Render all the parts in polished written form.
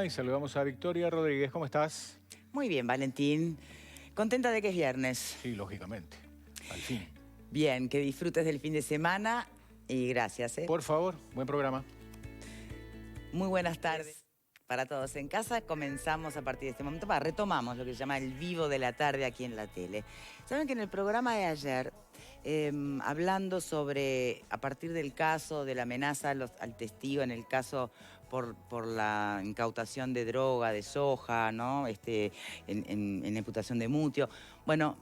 Y saludamos a Victoria Rodríguez. ¿Cómo estás? Muy bien, Valentín. Contenta de que es viernes. Sí, lógicamente. Al fin. Bien, que disfrutes del fin de semana y gracias. Por favor, buen programa. Muy buenas tardes para todos en casa. Comenzamos a partir de este momento, retomamos lo que se llama el vivo de la tarde aquí en la tele. Saben que en el programa de ayer, hablando sobre, a partir del caso de la amenaza al testigo, en el caso por la incautación de droga, de soja, ¿no? En imputación de mutio. Bueno,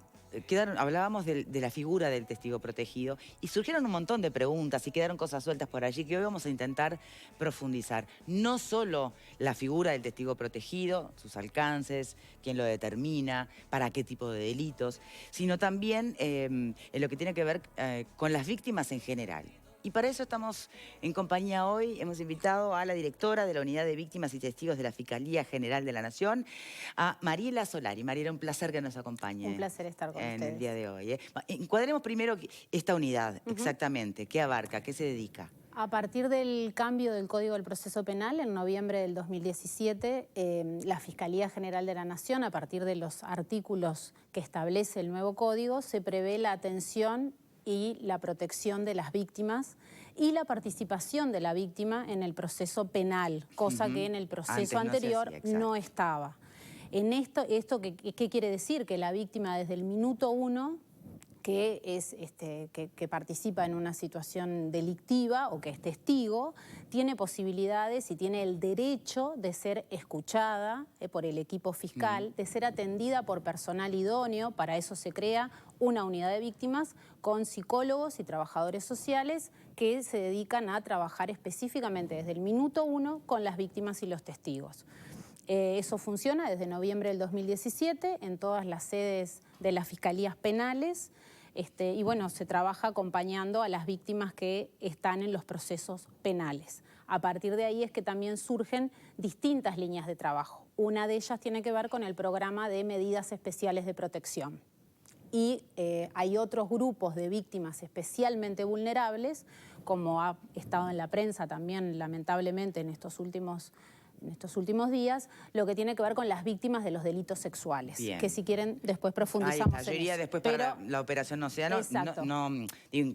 hablábamos de la figura del testigo protegido y surgieron un montón de preguntas y quedaron cosas sueltas por allí que hoy vamos a intentar profundizar. No solo la figura del testigo protegido, sus alcances, quién lo determina, para qué tipo de delitos, sino también en lo que tiene que ver con las víctimas en general. Y para eso estamos en compañía hoy. Hemos invitado a la directora de la Unidad de Víctimas y Testigos de la Fiscalía General de la Nación, a Mariela Solari. Mariela, un placer que nos acompañe. Un placer estar con ustedes. En el día de hoy. Encuadremos primero esta unidad, exactamente. ¿Qué abarca? ¿Qué se dedica? A partir del cambio del Código del Proceso Penal, en noviembre del 2017, la Fiscalía General de la Nación, a partir de los artículos que establece el nuevo código, se prevé la atención y la protección de las víctimas y la participación de la víctima en el proceso penal, cosa que en el proceso anterior no estaba. En esto ¿qué quiere decir? Que la víctima desde el minuto 1 que participa en una situación delictiva o que es testigo, tiene posibilidades y tiene el derecho de ser escuchada por el equipo fiscal, de ser atendida por personal idóneo. Para eso se crea una unidad de víctimas con psicólogos y trabajadores sociales que se dedican a trabajar específicamente desde el minuto 1 con las víctimas y los testigos. Eso funciona desde noviembre del 2017 en todas las sedes de las fiscalías penales y bueno, se trabaja acompañando a las víctimas que están en los procesos penales. A partir de ahí es que también surgen distintas líneas de trabajo. Una de ellas tiene que ver con el programa de medidas especiales de protección. Y hay otros grupos de víctimas especialmente vulnerables, como ha estado en la prensa también lamentablemente en estos últimos días, lo que tiene que ver con las víctimas de los delitos sexuales. Bien. Que si quieren después profundizamos en eso. Yo iría después para la Operación Océano.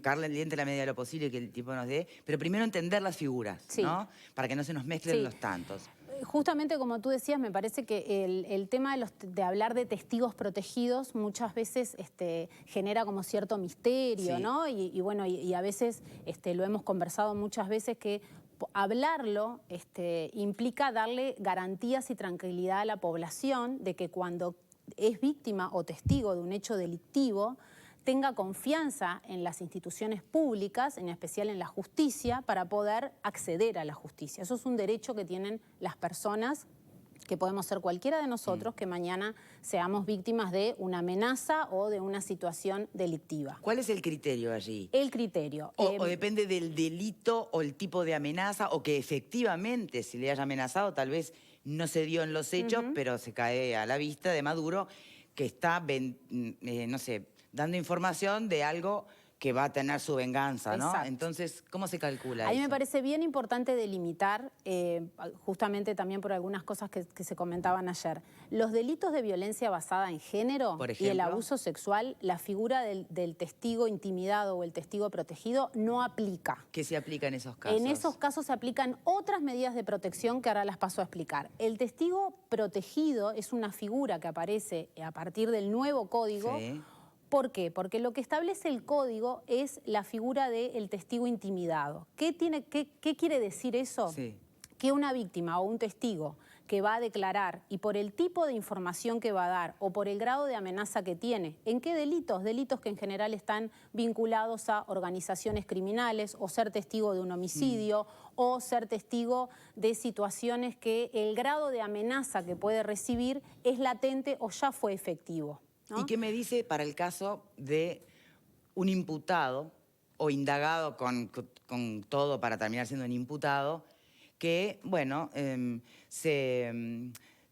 Carla el diente la medida de lo posible que el tipo nos dé, pero primero entender las figuras, ¿no? Para que no se nos mezclen los tantos. Justamente como tú decías, me parece que el tema de hablar de testigos protegidos muchas veces genera como cierto misterio, ¿no? Y bueno, y a veces lo hemos conversado muchas veces que hablarlo implica darle garantías y tranquilidad a la población de que cuando es víctima o testigo de un hecho delictivo tenga confianza en las instituciones públicas, en especial en la justicia, para poder acceder a la justicia. Eso es un derecho que tienen las personas, que podemos ser cualquiera de nosotros, que mañana seamos víctimas de una amenaza o de una situación delictiva. ¿Cuál es el criterio allí? El criterio. O depende del delito o el tipo de amenaza, o que efectivamente si le haya amenazado tal vez no se dio en los hechos, pero se cae a la vista de Maduro que está, no sé, dando información de algo que va a tener su venganza, ¿no? Exacto. Entonces, ¿cómo se calcula eso? A mí me parece bien importante delimitar, justamente también por algunas cosas que se comentaban ayer, los delitos de violencia basada en género y el abuso sexual, la figura del testigo intimidado o el testigo protegido no aplica. ¿Qué se aplica en esos casos? En esos casos se aplican otras medidas de protección que ahora las paso a explicar. El testigo protegido es una figura que aparece a partir del nuevo código. Sí. ¿Por qué? Porque lo que establece el código es la figura del testigo intimidado. ¿Qué quiere decir eso? Sí. Que una víctima o un testigo que va a declarar y por el tipo de información que va a dar o por el grado de amenaza que tiene, ¿en qué delitos? Delitos que en general están vinculados a organizaciones criminales o ser testigo de un homicidio o ser testigo de situaciones que el grado de amenaza que puede recibir es latente o ya fue efectivo, ¿no? ¿Y qué me dice para el caso de un imputado o indagado con todo para terminar siendo un imputado que, bueno,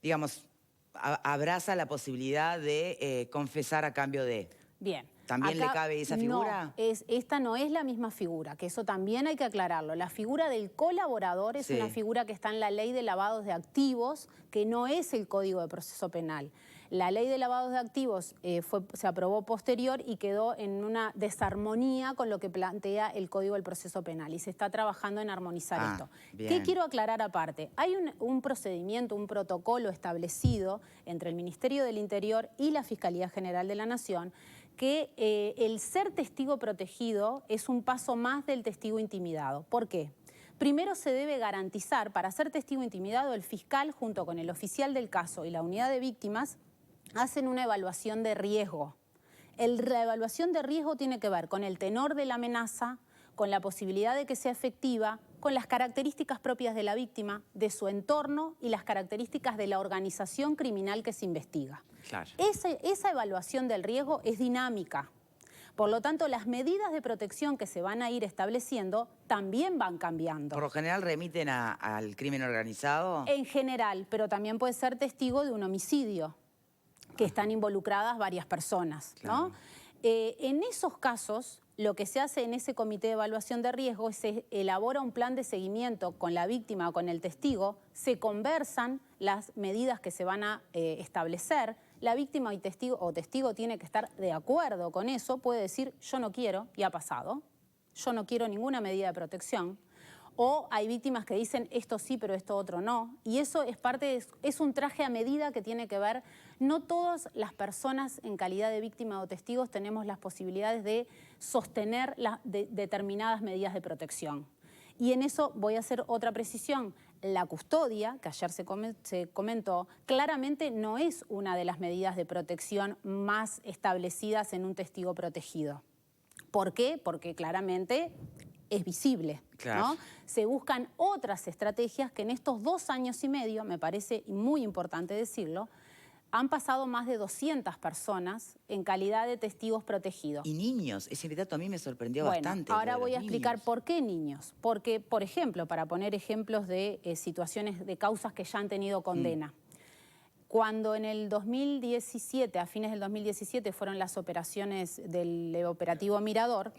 digamos, abraza la posibilidad de confesar a cambio de? Bien. ¿También le cabe esa figura? No, esta no es la misma figura, que eso también hay que aclararlo. La figura del colaborador es una figura que está en la ley de lavados de activos, que no es el Código de Proceso Penal. La ley de lavados de activos se aprobó posterior y quedó en una desarmonía con lo que plantea el Código del Proceso Penal y se está trabajando en armonizar esto. Bien. ¿Qué quiero aclarar aparte? Hay un procedimiento, un protocolo establecido entre el Ministerio del Interior y la Fiscalía General de la Nación que el ser testigo protegido es un paso más del testigo intimidado. ¿Por qué? Primero se debe garantizar, para ser testigo intimidado, el fiscal junto con el oficial del caso y la unidad de víctimas hacen una evaluación de riesgo. La evaluación de riesgo tiene que ver con el tenor de la amenaza, con la posibilidad de que sea efectiva, con las características propias de la víctima, de su entorno y las características de la organización criminal que se investiga. Claro. Esa evaluación del riesgo es dinámica. Por lo tanto, las medidas de protección que se van a ir estableciendo también van cambiando. ¿Por lo general remiten al crimen organizado? En general, pero también puede ser testigo de un homicidio, que están involucradas varias personas, ¿no? Claro. En esos casos, lo que se hace en ese comité de evaluación de riesgo es se elabora un plan de seguimiento con la víctima o con el testigo, se conversan las medidas que se van a establecer, la víctima y testigo tiene que estar de acuerdo con eso, puede decir yo no quiero, y ha pasado, yo no quiero ninguna medida de protección. O hay víctimas que dicen esto sí, pero esto otro no. Y eso es un traje a medida que tiene que ver. No todas las personas en calidad de víctima o testigos tenemos las posibilidades de sostener determinadas medidas de protección. Y en eso voy a hacer otra precisión. La custodia, que ayer se comentó, claramente no es una de las medidas de protección más establecidas en un testigo protegido. ¿Por qué? Porque claramente es visible, claro, ¿no? Se buscan otras estrategias que en estos 2 años y medio, me parece muy importante decirlo, han pasado más de 200 personas en calidad de testigos protegidos. Y niños, ese dato a mí me sorprendió bastante. Ahora voy a explicar por qué niños. Porque, por ejemplo, para poner ejemplos de situaciones, de causas que ya han tenido condena. Cuando en el 2017, a fines del 2017, fueron las operaciones del operativo Mirador,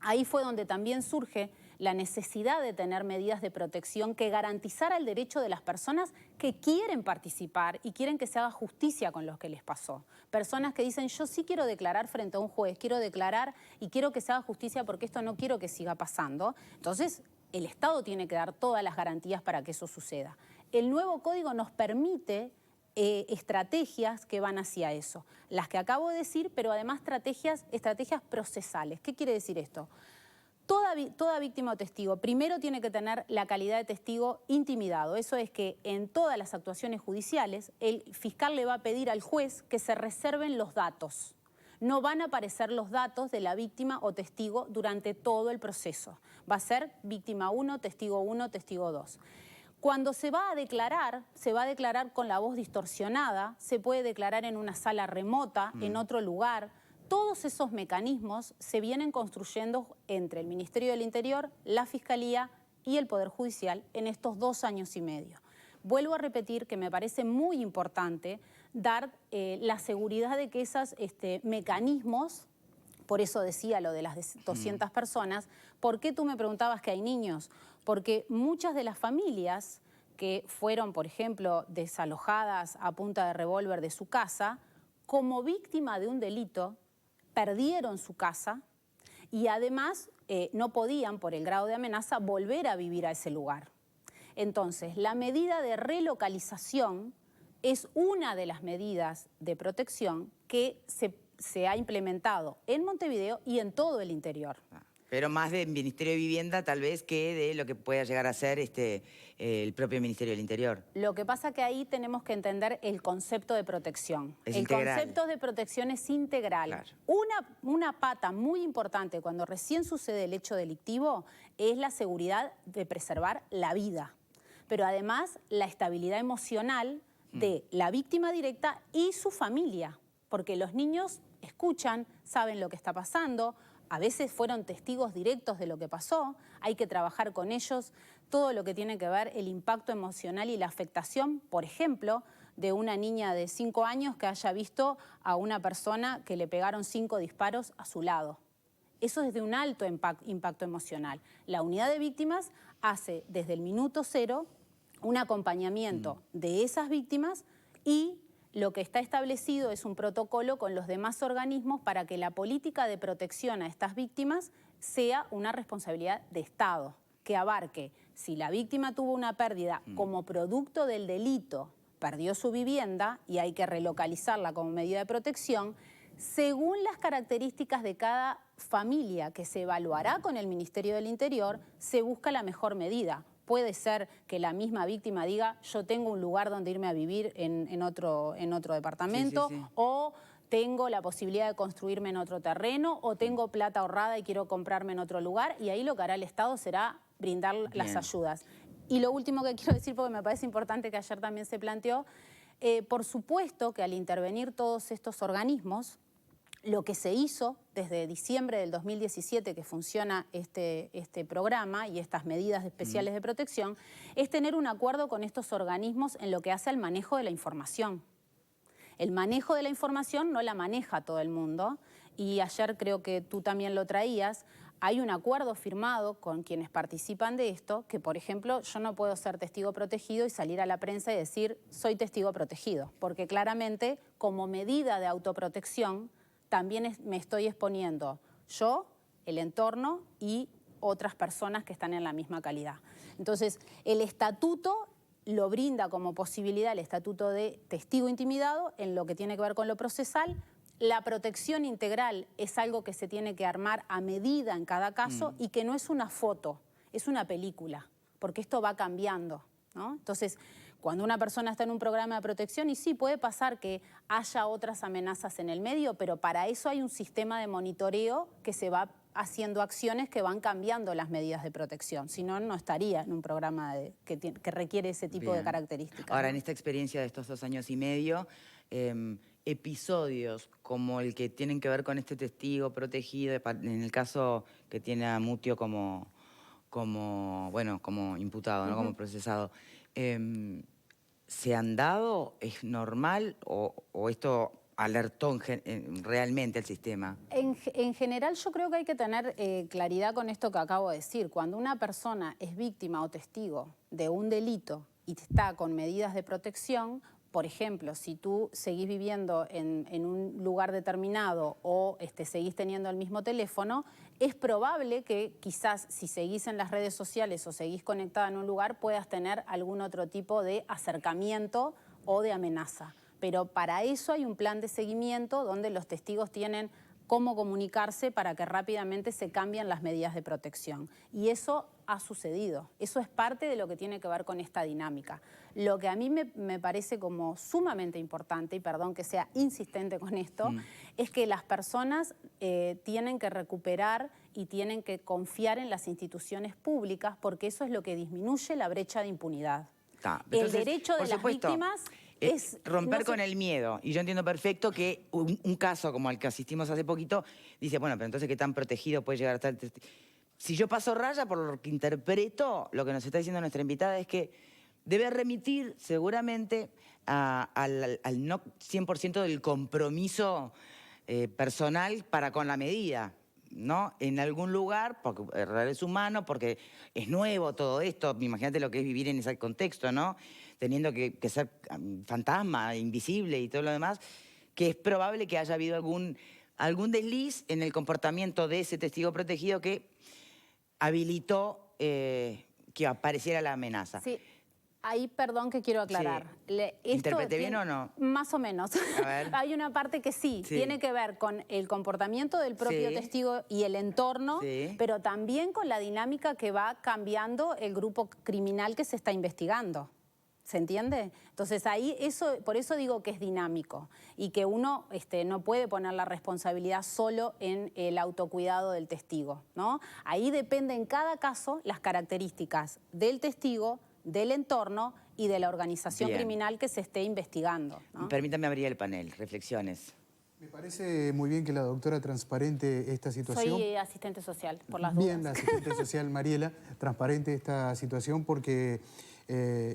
ahí fue donde también surge la necesidad de tener medidas de protección que garantizara el derecho de las personas que quieren participar y quieren que se haga justicia con lo que les pasó. Personas que dicen, yo sí quiero declarar frente a un juez, quiero declarar y quiero que se haga justicia porque esto no quiero que siga pasando. Entonces, el Estado tiene que dar todas las garantías para que eso suceda. El nuevo código nos permite estrategias que van hacia eso. Las que acabo de decir, pero además estrategias procesales. ¿Qué quiere decir esto? Toda víctima o testigo primero tiene que tener la calidad de testigo intimidado. Eso es que en todas las actuaciones judiciales el fiscal le va a pedir al juez que se reserven los datos. No van a aparecer los datos de la víctima o testigo durante todo el proceso. Va a ser víctima 1, testigo 2. Cuando se va a declarar con la voz distorsionada, se puede declarar en una sala remota, en otro lugar. Todos esos mecanismos se vienen construyendo entre el Ministerio del Interior, la Fiscalía y el Poder Judicial en estos 2 años y medio. Vuelvo a repetir que me parece muy importante dar la seguridad de que esos mecanismos, por eso decía lo de las 200 personas, ¿por qué tú me preguntabas que hay niños? Porque muchas de las familias que fueron, por ejemplo, desalojadas a punta de revólver de su casa, como víctima de un delito, perdieron su casa y además no podían, por el grado de amenaza, volver a vivir a ese lugar. Entonces, la medida de relocalización es una de las medidas de protección que se ha implementado en Montevideo y en todo el interior. Pero más del Ministerio de Vivienda tal vez que de lo que pueda llegar a ser el propio Ministerio del Interior. Lo que pasa que ahí tenemos que entender el concepto de protección. Es el integral. Concepto de protección es integral. Claro. Una pata muy importante cuando recién sucede el hecho delictivo es la seguridad de preservar la vida, pero además la estabilidad emocional de la víctima directa y su familia, porque los niños escuchan, saben lo que está pasando, a veces fueron testigos directos de lo que pasó, hay que trabajar con ellos todo lo que tiene que ver el impacto emocional y la afectación, por ejemplo, de una niña de 5 años que haya visto a una persona que le pegaron 5 disparos a su lado. Eso es de un alto impacto emocional. La unidad de víctimas hace desde el minuto cero un acompañamiento de esas víctimas y lo que está establecido es un protocolo con los demás organismos para que la política de protección a estas víctimas sea una responsabilidad de Estado, que abarque si la víctima tuvo una pérdida como producto del delito, perdió su vivienda y hay que relocalizarla como medida de protección, según las características de cada familia que se evaluará con el Ministerio del Interior, se busca la mejor medida. Puede ser que la misma víctima diga, yo tengo un lugar donde irme a vivir en otro departamento, o tengo la posibilidad de construirme en otro terreno, o tengo plata ahorrada y quiero comprarme en otro lugar, y ahí lo que hará el Estado será brindar las ayudas. Y lo último que quiero decir, porque me parece importante que ayer también se planteó, por supuesto que al intervenir todos estos organismos, lo que se hizo desde diciembre del 2017 que funciona este programa y estas medidas especiales de protección, es tener un acuerdo con estos organismos en lo que hace al manejo de la información. El manejo de la información no la maneja todo el mundo y ayer creo que tú también lo traías. Hay un acuerdo firmado con quienes participan de esto que, por ejemplo, yo no puedo ser testigo protegido y salir a la prensa y decir soy testigo protegido, porque claramente como medida de autoprotección también me estoy exponiendo yo, el entorno y otras personas que están en la misma calidad. Entonces, el estatuto lo brinda como posibilidad, el estatuto de testigo intimidado, en lo que tiene que ver con lo procesal. La protección integral es algo que se tiene que armar a medida en cada caso y que no es una foto, es una película, porque esto va cambiando, ¿no? Entonces, cuando una persona está en un programa de protección, y sí, puede pasar que haya otras amenazas en el medio, pero para eso hay un sistema de monitoreo que se va haciendo acciones que van cambiando las medidas de protección. Si no, no estaría en un programa que requiere ese tipo de características. Ahora, ¿no? en esta experiencia de estos 2 años y medio, episodios como el que tienen que ver con este testigo protegido, en el caso que tiene a Mutio como imputado, ¿no? Como procesado, ¿se han dado? ¿Es normal? ¿O esto alertó realmente al sistema? En general yo creo que hay que tener claridad con esto que acabo de decir. Cuando una persona es víctima o testigo de un delito y está con medidas de protección, por ejemplo, si tú seguís viviendo en un lugar determinado o seguís teniendo el mismo teléfono, es probable que quizás si seguís en las redes sociales o seguís conectada en un lugar puedas tener algún otro tipo de acercamiento o de amenaza. Pero para eso hay un plan de seguimiento donde los testigos tienen cómo comunicarse para que rápidamente se cambien las medidas de protección. Y eso ha sucedido. Eso es parte de lo que tiene que ver con esta dinámica. Lo que a mí me parece como sumamente importante, y perdón que sea insistente con esto, es que las personas tienen que recuperar y tienen que confiar en las instituciones públicas porque eso es lo que disminuye la brecha de impunidad. Entonces, el derecho de las víctimas es romper con el miedo. Y yo entiendo perfecto que un caso como el que asistimos hace poquito, dice, bueno, pero entonces ¿qué tan protegido puede llegar a estar? Si yo paso raya, por lo que interpreto, lo que nos está diciendo nuestra invitada es que debe remitir seguramente al no 100% del compromiso personal para con la medida, ¿no? En algún lugar, porque es humano, porque es nuevo todo esto. Imagínate lo que es vivir en ese contexto, ¿no? Teniendo que ser fantasma, invisible y todo lo demás, que es probable que haya habido algún desliz en el comportamiento de ese testigo protegido que habilitó que apareciera la amenaza. Sí. Ahí, perdón, que quiero aclarar. Sí. ¿Interpreté bien o no? Más o menos. A ver. Hay una parte que sí, tiene que ver con el comportamiento del propio testigo y el entorno, pero también con la dinámica que va cambiando el grupo criminal que se está investigando. ¿Se entiende? Entonces ahí, por eso digo que es dinámico y que uno no puede poner la responsabilidad solo en el autocuidado del testigo, ¿no? Ahí depende en cada caso las características del testigo, del entorno y de la organización criminal que se esté investigando, ¿no? Permítame abrir el panel. Reflexiones. Me parece muy bien que la doctora transparente esta situación. Soy asistente social, por las dudas. Bien, la asistente social Mariela, transparente esta situación porque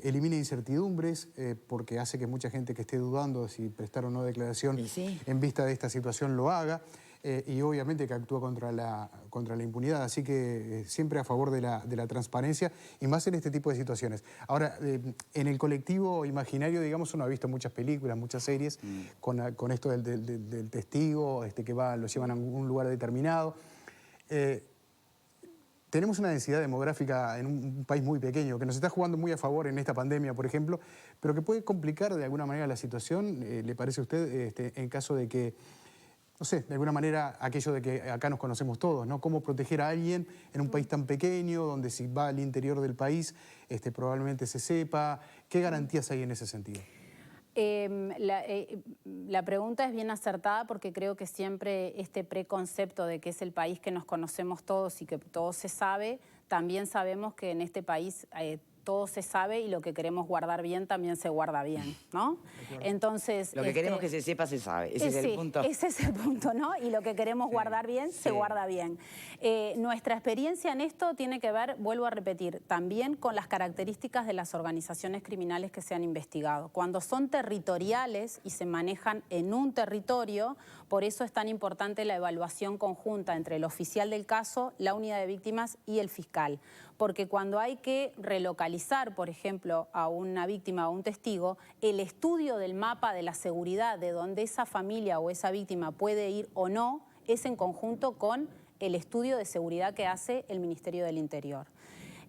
elimina incertidumbres, porque hace que mucha gente que esté dudando de si prestar o no declaración en vista de esta situación lo haga. Y obviamente que actúa contra la impunidad, así que siempre a favor de la transparencia y más en este tipo de situaciones. Ahora, en el colectivo imaginario, digamos, uno ha visto muchas películas, muchas series con esto del testigo, que lo llevan a un lugar determinado. Tenemos una densidad demográfica en un país muy pequeño que nos está jugando muy a favor en esta pandemia, por ejemplo, pero que puede complicar de alguna manera la situación, ¿le parece a usted, en caso de que, no sé, de alguna manera aquello de que acá nos conocemos todos, ¿no? Cómo proteger a alguien en un país tan pequeño, donde si va al interior del país probablemente se sepa? ¿Qué garantías hay en ese sentido? La pregunta es bien acertada porque creo que siempre este preconcepto de que es el país que nos conocemos todos y que todo se sabe, también sabemos que en este país todo se sabe y lo que queremos guardar bien también se guarda bien, ¿no? Entonces... Lo que queremos que se sepa, se sabe. Ese es el punto. Ese es el punto, ¿no? Y lo que queremos guardar bien, se guarda bien. Nuestra experiencia en esto tiene que ver, vuelvo a repetir, también con las características de las organizaciones criminales que se han investigado. Cuando son territoriales y se manejan en un territorio, por eso es tan importante la evaluación conjunta entre el oficial del caso, la unidad de víctimas y el fiscal. Porque cuando hay que relocalizar, por ejemplo, a una víctima o un testigo, el estudio del mapa de la seguridad de donde esa familia o esa víctima puede ir o no es en conjunto con el estudio de seguridad que hace el Ministerio del Interior.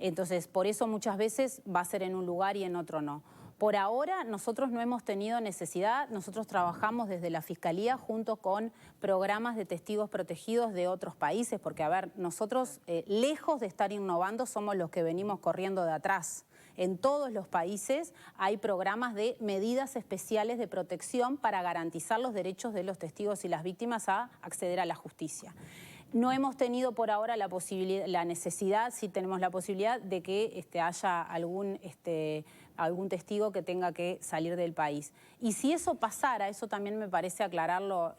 Entonces, por eso muchas veces va a ser en un lugar y en otro no. Por ahora nosotros no hemos tenido necesidad, nosotros trabajamos desde la Fiscalía junto con programas de testigos protegidos de otros países, porque a ver, nosotros lejos de estar innovando somos los que venimos corriendo de atrás. En todos los países hay programas de medidas especiales de protección para garantizar los derechos de los testigos y las víctimas a acceder a la justicia. No hemos tenido por ahora la posibilidad, la necesidad, sí tenemos la posibilidad de que haya algún testigo que tenga que salir del país. Y si eso pasara, eso también me parece aclararlo,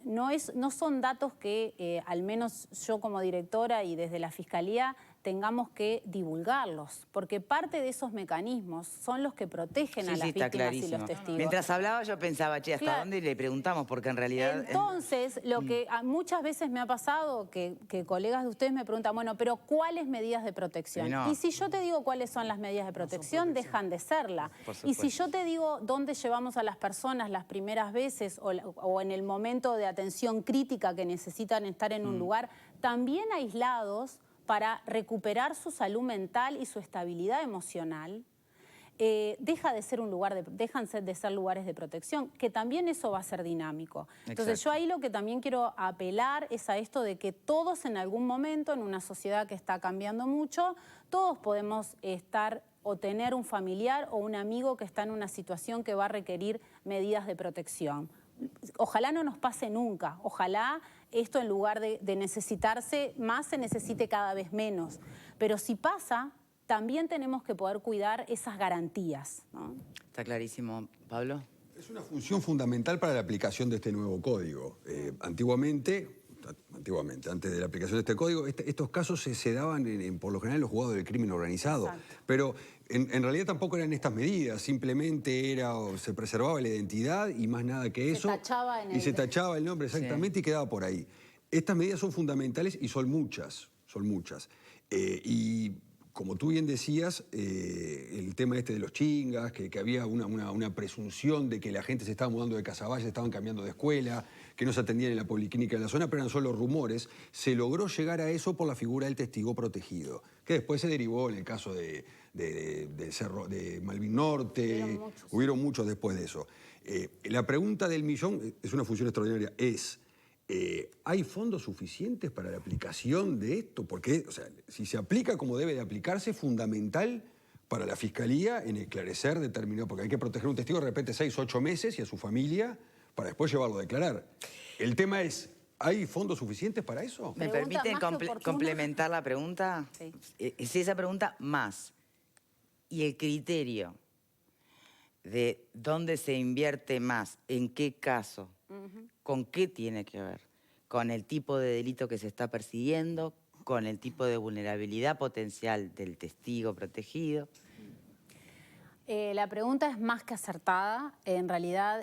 no son datos que al menos yo como directora y desde la Fiscalía tengamos que divulgarlos, porque parte de esos mecanismos son los que protegen a las víctimas y los testigos. Mientras hablaba yo pensaba, che, ¿hasta dónde? Y le preguntamos, porque en realidad... Entonces, lo que muchas veces me ha pasado, que colegas de ustedes me preguntan, bueno, pero ¿cuáles medidas de protección? Y si yo te digo cuáles son las medidas de protección, dejan de serla. Y si yo te digo dónde llevamos a las personas las primeras veces o en el momento de atención crítica que necesitan estar en un lugar, también aislados, para recuperar su salud mental y su estabilidad emocional, dejan de ser lugares de protección, que también eso va a ser dinámico. Entonces yo ahí lo que también quiero apelar es a esto de que todos en algún momento, en una sociedad que está cambiando mucho, todos podemos estar o tener un familiar o un amigo que está en una situación que va a requerir medidas de protección. Ojalá no nos pase nunca, ojalá esto en lugar de necesitarse más se necesite cada vez menos. Pero si pasa, también tenemos que poder cuidar esas garantías, ¿no? Está clarísimo. ¿Pablo? Es una función fundamental para la aplicación de este nuevo código. Antiguamente, antes de la aplicación de este código, estos casos se daban por lo general en los juzgados del crimen organizado. Exacto. Pero en realidad tampoco eran estas medidas, simplemente se preservaba la identidad y más nada que eso. Se tachaba el nombre exactamente y quedaba por ahí. Estas medidas son fundamentales y son muchas, y como tú bien decías, el tema de los chingas, que había una presunción de que la gente se estaba mudando de Casaballe, estaban cambiando de escuela, que no se atendían en la policlínica de la zona, pero eran solo rumores. Se logró llegar a eso por la figura del testigo protegido, que después se derivó en el caso de Malvin Norte. Hubieron muchos después de eso. La pregunta del millón, es una función extraordinaria, es... ¿hay fondos suficientes para la aplicación de esto? Porque, o sea, si se aplica como debe de aplicarse, es fundamental para la Fiscalía en esclarecer determinado, porque hay que proteger a un testigo de repente 6 o 8 meses y a su familia para después llevarlo a declarar. El tema es, ¿hay fondos suficientes para eso? ¿Me permiten complementar la pregunta? Sí. Es esa pregunta más. Y el criterio de dónde se invierte más, en qué caso, ¿con qué tiene que ver? ¿Con el tipo de delito que se está persiguiendo? con el tipo de vulnerabilidad potencial del testigo protegido? La pregunta es más que acertada. En realidad,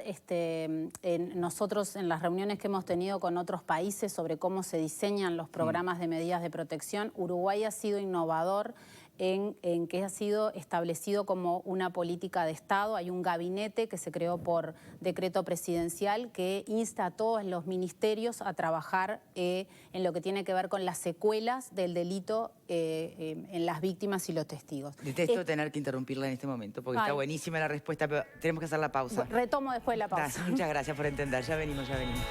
nosotros en las reuniones que hemos tenido con otros países sobre cómo se diseñan los programas de medidas de protección, Uruguay ha sido innovador en que ha sido establecido como una política de Estado. Hay un gabinete que se creó por decreto presidencial que insta a todos los ministerios a trabajar en lo que tiene que ver con las secuelas del delito en las víctimas y los testigos. Detesto tener que interrumpirla en este momento porque está buenísima la respuesta, pero tenemos que hacer la pausa. Retomo después de la pausa. Muchas gracias por entender. Ya venimos, ya venimos.